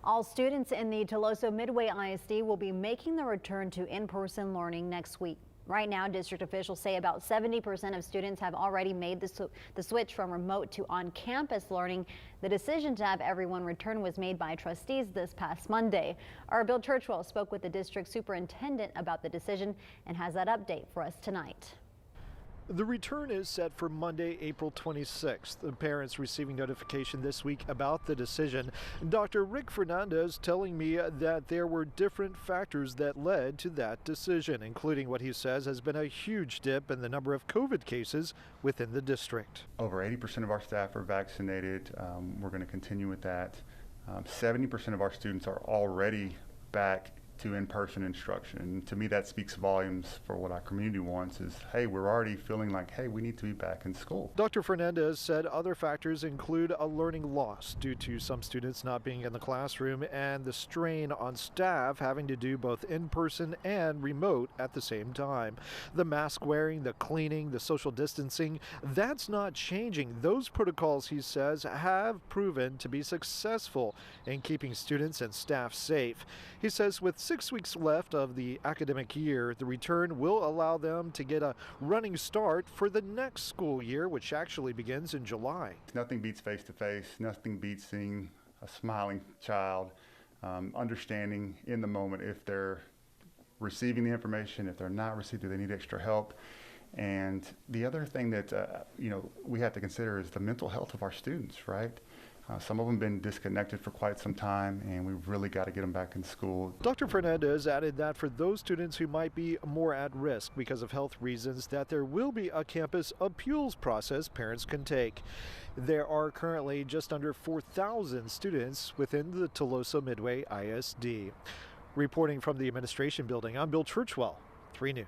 All students in the Tuloso Midway ISD will be making the return to in-person learning next week. Right now, district officials say about 70% of students have already made the switch from remote to on-campus learning. The decision to have everyone return was made by trustees this past Monday. Our Bill Churchwell spoke with the district superintendent about the decision and has that update for us tonight. The return is set for Monday, April 26th. The parents receiving notification this week about the decision. Dr. Rick Fernandez telling me that there were different factors that led to that decision, including what he says has been a huge dip in the number of COVID cases within the district. Over 80% of our staff are vaccinated. We're going to continue with that. 70% of our students are already back to in-person instruction. And to me, that speaks volumes for what our community wants is, hey, we're already feeling like, hey, we need to be back in school. Dr. Fernandez said other factors include a learning loss due to some students not being in the classroom and the strain on staff having to do both in-person and remote at the same time. The mask wearing, the cleaning, the social distancing, that's not changing. Those protocols, he says, have proven to be successful in keeping students and staff safe. He says with 6 weeks left of the academic year, the return will allow them to get a running start for the next school year, which actually begins in July. Nothing beats face-to-face. Nothing beats seeing a smiling child, understanding in the moment if they're receiving the information, if they're not receiving, do they need extra help? And the other thing that we have to consider is the mental health of our students, right? Some of them have been disconnected for quite some time, and we've really got to get them back in school. Dr. Fernandez added that for those students who might be more at risk because of health reasons, that there will be a campus appeals process parents can take. There are currently just under 4,000 students within the Tuloso Midway ISD. Reporting from the administration building, I'm Bill Churchwell, 3 News.